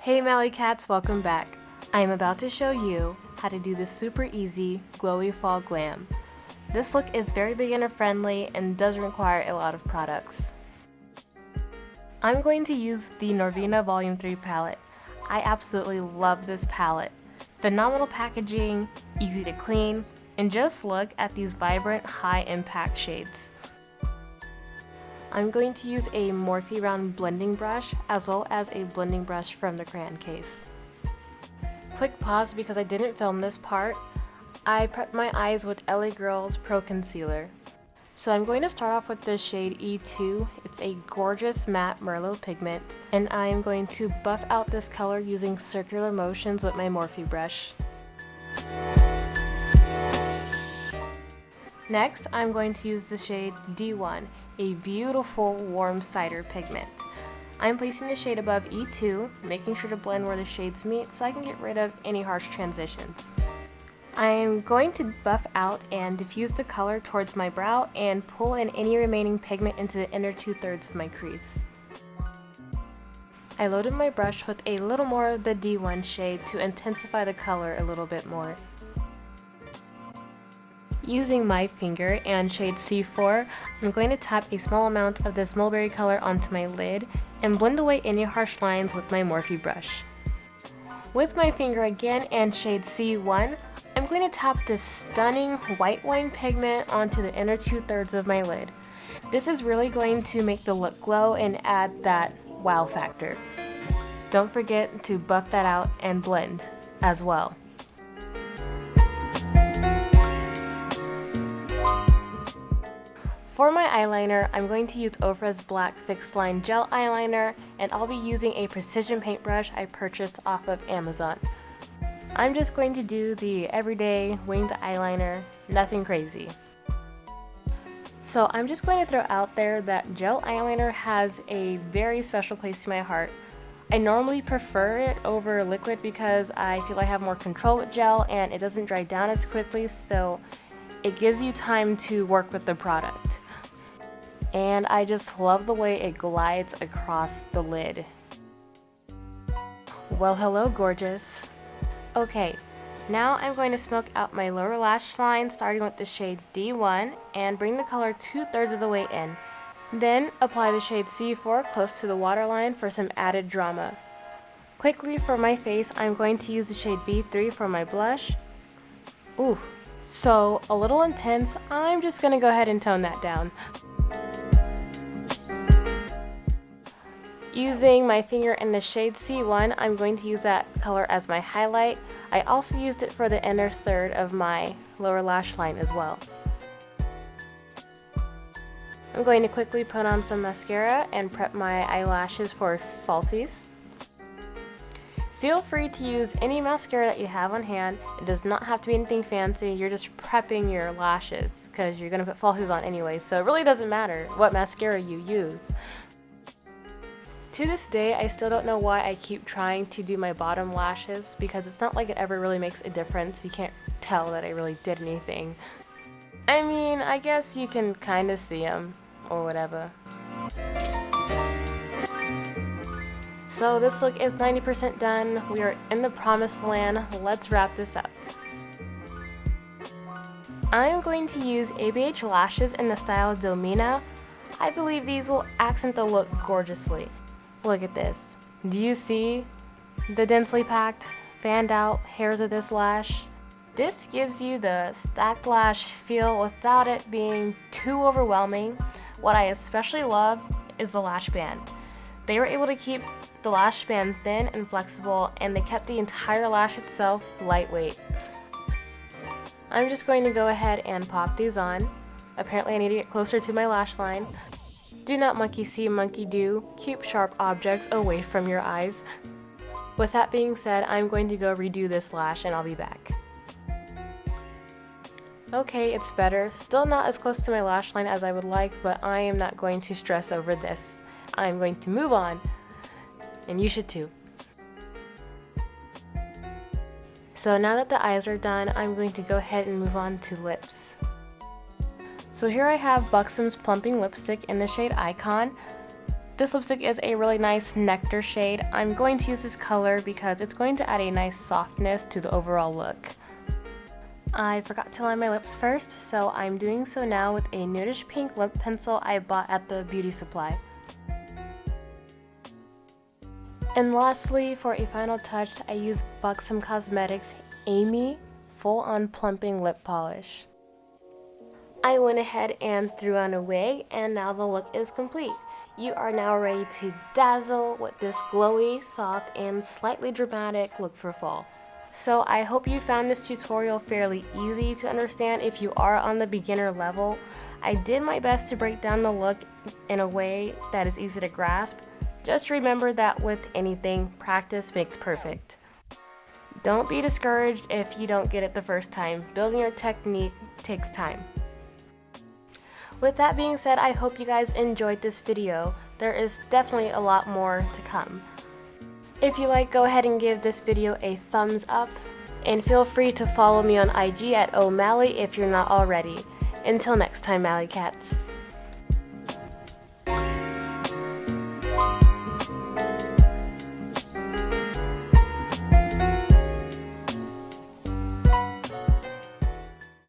Hey Mally Cats, welcome back. I am about to show you how to do this super easy glowy fall glam. This look is very beginner friendly and doesn't require a lot of products. I'm going to use the Norvina Volume 3 palette. I absolutely love this palette. Phenomenal packaging, easy to clean, and just look at these vibrant high impact shades. I'm going to use a MORPHE round blending brush as well as a blending brush from the Crayon Case. Quick pause because I didn't film this part. I prepped my eyes with LA Girl's Pro Concealer. So I'm going to start off with the shade E2. It's a gorgeous matte Merlot pigment, and I'm going to buff out this color using circular motions with my MORPHE brush. Next, I'm going to use the shade D1, a beautiful warm cider pigment. I'm placing the shade above E2, making sure to blend where the shades meet so I can get rid of any harsh transitions. I am going to buff out and diffuse the color towards my brow and pull in any remaining pigment into the inner 2/3 of my crease. I loaded my brush with a little more of the D1 shade to intensify the color a little bit more. Using my finger and shade C4, I'm going to tap a small amount of this mulberry color onto my lid and blend away any harsh lines with my MORPHE brush. With my finger again and shade C1, I'm going to tap this stunning white wine pigment onto the inner 2/3 of my lid. This is really going to make the look glow and add that wow factor. Don't forget to buff that out and blend as well. For my eyeliner, I'm going to use OFRA's black Fixline gel eyeliner, and I'll be using a precision paintbrush I purchased off of Amazon. I'm just going to do the everyday winged eyeliner, nothing crazy. So I'm just going to throw out there that gel eyeliner has a very special place in my heart. I normally prefer it over liquid because I feel I have more control with gel and it doesn't dry down as quickly, so it gives you time to work with the product. And I just love the way it glides across the lid. Well, hello gorgeous. Okay, now I'm going to smoke out my lower lash line starting with the shade D1 and bring the color 2/3 of the way in. Then apply the shade C4 close to the waterline for some added drama. Quickly for my face, I'm going to use the shade B3 for my blush. Ooh, so a little intense. I'm just gonna go ahead and tone that down. Using my finger in the shade C1, I'm going to use that color as my highlight. I also used it for the inner third of my lower lash line as well. I'm going to quickly put on some mascara and prep my eyelashes for falsies. Feel free to use any mascara that you have on hand. It does not have to be anything fancy. You're just prepping your lashes because you're going to put falsies on anyway, so it really doesn't matter what mascara you use. To this day, I still don't know why I keep trying to do my bottom lashes because it's not like it ever really makes a difference. You can't tell that I really did anything. I mean, I guess you can kind of see them or whatever. So this look is 90% done. We are in the promised land. Let's wrap this up. I'm going to use ABH lashes in the style Domina. I believe these will accent the look gorgeously. Look at this. Do you see the densely packed, fanned out hairs of this lash? This gives you the stacked lash feel without it being too overwhelming. What I especially love is the lash band. They were able to keep the lash band thin and flexible, and they kept the entire lash itself lightweight. I'm just going to go ahead and pop these on. Apparently I need to get closer to my lash line. Do not monkey see, monkey do. Keep sharp objects away from your eyes. With that being said, I'm going to go redo this lash and I'll be back. Okay, it's better. Still not as close to my lash line as I would like, but I am not going to stress over this. I'm going to move on, and you should too. So now that the eyes are done, I'm going to go ahead and move on to lips. So here I have BUXOM's Plumping lipstick in the shade Icon. This lipstick is a really nice nectar shade. I'm going to use this color because it's going to add a nice softness to the overall look. I forgot to line my lips first, so I'm doing so now with a nudish pink lip pencil I bought at the beauty supply. And lastly, for a final touch, I use BUXOM Cosmetics Amy Full On Plumping Lip Polish. I went ahead and threw on a wig, and now the look is complete. You are now ready to dazzle with this glowy, soft, and slightly dramatic look for fall. So I hope you found this tutorial fairly easy to understand if you are on the beginner level. I did my best to break down the look in a way that is easy to grasp. Just remember that with anything, practice makes perfect. Don't be discouraged if you don't get it the first time. Building your technique takes time. With that being said, I hope you guys enjoyed this video. There is definitely a lot more to come. If you like, go ahead and give this video a thumbs up, and feel free to follow me on IG at O'Malley if you're not already. Until next time, Mally Cats.